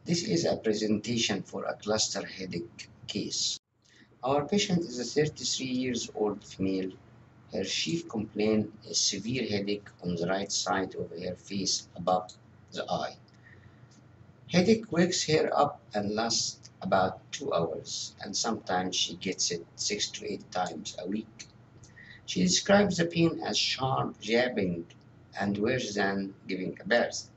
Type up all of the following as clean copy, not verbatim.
This is a presentation for a cluster headache case. Our patient is a 33 years old female. Her chief complaint is severe headache on the right side of her face above the eye. Headache wakes her up and lasts about 2 hours, and sometimes she gets it 6 to 8 times a week. She describes the pain as sharp jabbing and worse than giving a birth,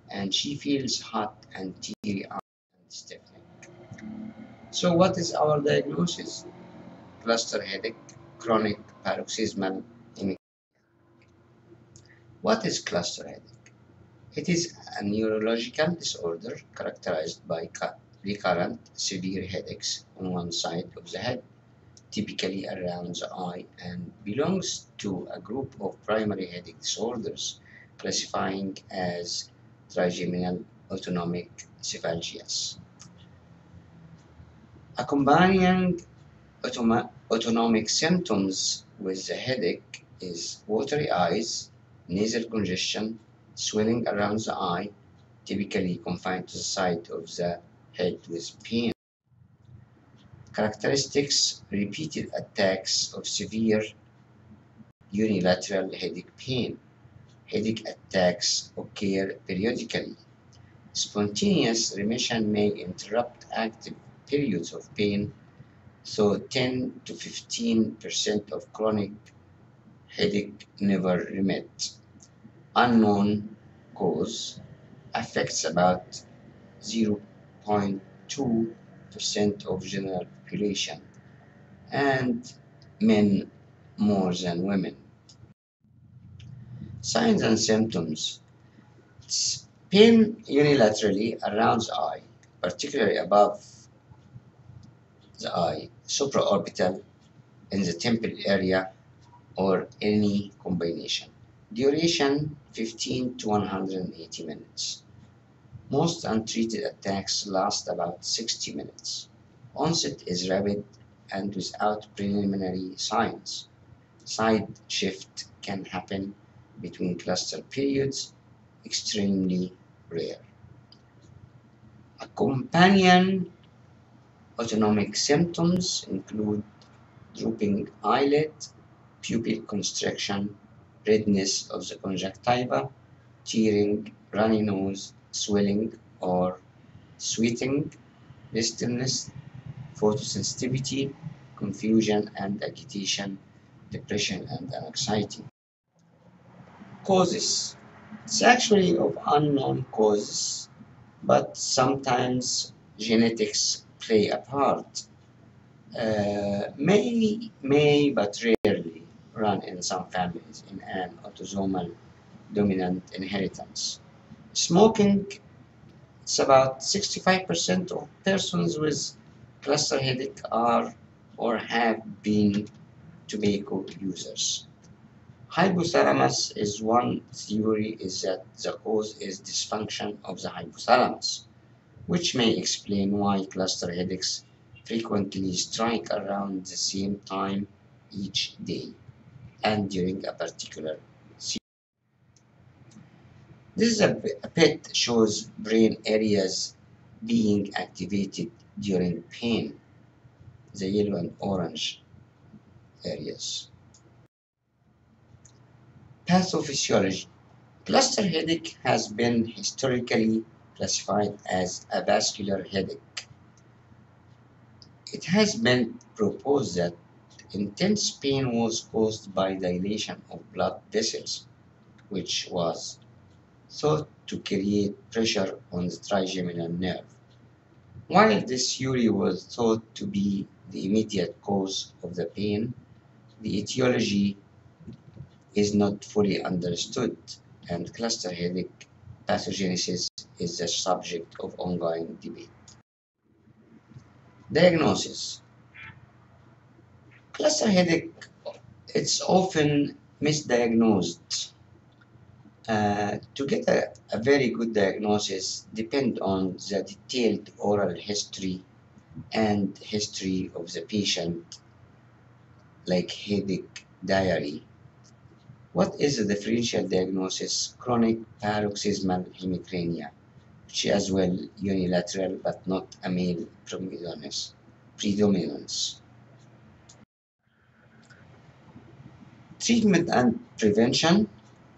and she feels hot and teary eyes and stiffening. So, what is our diagnosis? Cluster headache, chronic paroxysmal hemic. What is cluster headache? It is a neurological disorder characterized by recurrent severe headaches on one side of the head, typically around the eye, and belongs to a group of primary headache disorders classifying as trigeminal autonomic cephalgias. Accompanying autonomic symptoms with the headache is watery eyes, nasal congestion, swelling around the eye, typically confined to the side of the head with pain. Characteristics: repeated attacks of severe unilateral headache pain. Headache attacks occur periodically. Spontaneous remission may interrupt active periods of pain, so 10 to 15% of chronic headache never remit. Unknown cause affects about 0.2% of general population and men more than women. Signs and symptoms: pain unilaterally around the eye, particularly above the eye, supraorbital, in the temple area, or any combination. Duration 15 to 180 minutes. Most untreated attacks last about 60 minutes. Onset is rapid and without preliminary signs. Side shift can happen between cluster periods, extremely rare. A companion autonomic symptoms include drooping eyelid, pupil constriction, redness of the conjunctiva, tearing, runny nose, swelling or sweating, restlessness, photosensitivity, confusion and agitation, depression and anxiety. Causes: it's actually of unknown causes, but sometimes genetics play a part. But rarely run in some families in an autosomal dominant inheritance. Smoking: it's about 65% of persons with cluster headache are or have been tobacco users. Hypothalamus is one theory is that the cause is dysfunction of the hypothalamus, which may explain why cluster headaches frequently strike around the same time each day and during a particular season. This is a PET shows brain areas being activated during pain, the yellow and orange areas. Pathophysiology. Cluster headache has been historically classified as a vascular headache. It has been proposed that intense pain was caused by dilation of blood vessels, which was thought to create pressure on the trigeminal nerve. While this theory was thought to be the immediate cause of the pain, the etiology is not fully understood, and cluster headache pathogenesis is the subject of ongoing debate. Diagnosis: cluster headache, it's often misdiagnosed. To get a very good diagnosis depend on the detailed oral history and history of the patient, like headache diary. What is the differential diagnosis? Chronic paroxysmal hemicrania. which is as well unilateral but not a male predominance. Treatment and prevention.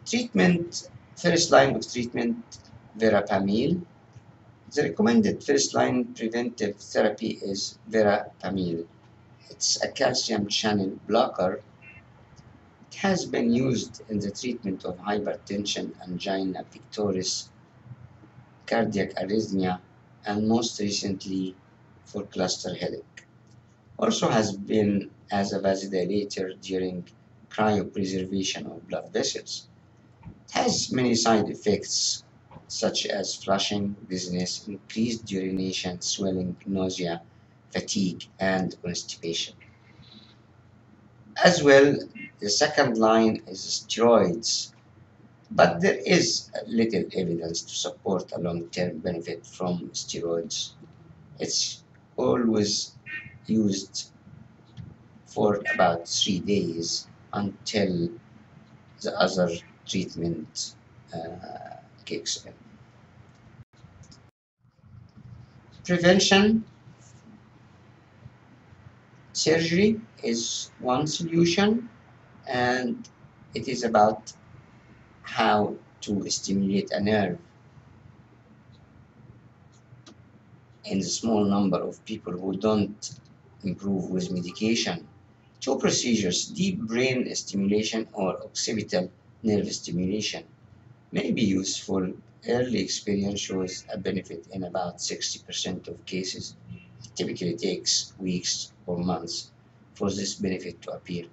Treatment, first line of treatment, verapamil. The recommended first line preventive therapy is verapamil. It's a calcium channel blocker. It has been used in the treatment of hypertension, angina pectoris, cardiac arrhythmia, and most recently for cluster headache. Also has been as a vasodilator during cryopreservation of blood vessels. It has many side effects such as flushing, dizziness, increased urination, swelling, nausea, fatigue, and constipation. As well, the second line is steroids, but there is little evidence to support a long-term benefit from steroids. It's always used for about 3 days until the other treatment kicks in. Prevention surgery is one solution, and it is about how to stimulate a nerve in the small number of people who don't improve with medication. Two procedures, deep brain stimulation or occipital nerve stimulation, may be useful. Early experience shows a benefit in about 60% of cases. It typically takes weeks or months for this benefit to appear.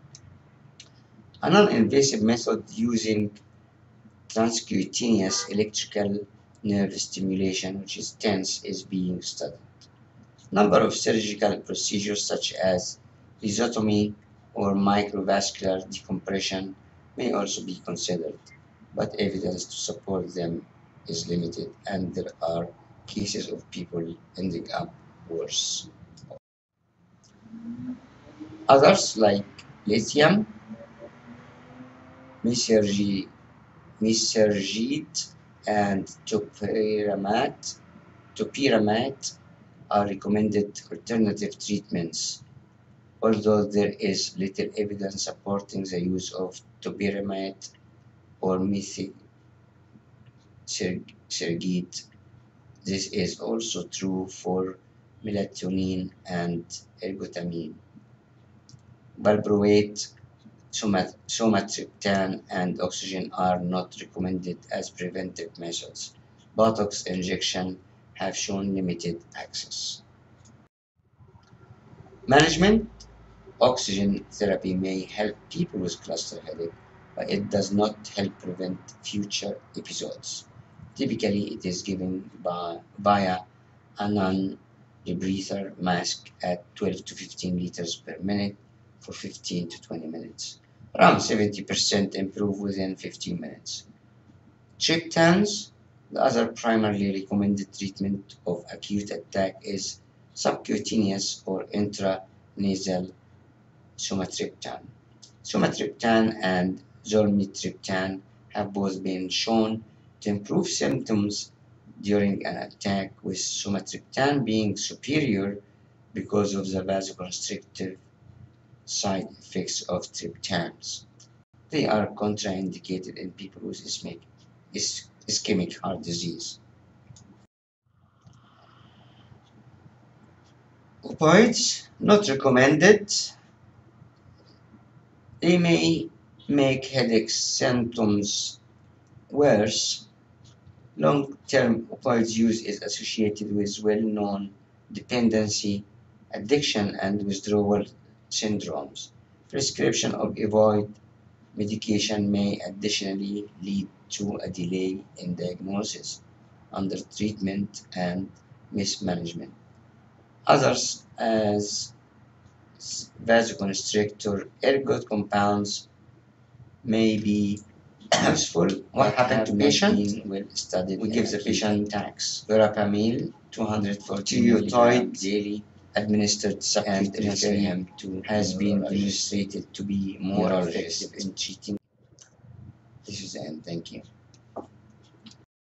A non-invasive method using transcutaneous electrical nerve stimulation, which is TENS, is being studied. Number of surgical procedures such as rhizotomy or microvascular decompression may also be considered, but evidence to support them is limited, and there are cases of people ending up worse. Others like lithium, misergide, and topiramate are recommended alternative treatments, although there is little evidence supporting the use of topiramate or misergide. This is also true for melatonin and ergotamine. Valproate, somatriptan, and oxygen are not recommended as preventive measures. Botox injection have shown limited access. Management. Oxygen therapy may help people with cluster headache, but it does not help prevent future episodes. Typically, it is given via a non-rebreather mask at 12 to 15 liters per minute for 15 to 20 minutes. Around 70% improve within 15 minutes. Triptans, the other primarily recommended treatment of acute attack, is subcutaneous or intranasal sumatriptan. Sumatriptan and zolmitriptan have both been shown to improve symptoms during an attack, with sumatriptan being superior because of the vasoconstrictive side effects of triptans. They are contraindicated in people with ischemic heart disease. Opioids, not recommended. They may make headache symptoms worse. Long-term opioid use is associated with well-known dependency, addiction, and withdrawal syndromes. Prescription of opioid medication may additionally lead to a delay in diagnosis, undertreatment, and mismanagement. Others, as vasoconstrictor ergot compounds, may be useful. What happened to patient? Well studied. We give the patient tax. Verapamil, 240 milligrams daily, administered subcutaneously, has been demonstrated to be more effective in treating. This is the end. Thank you.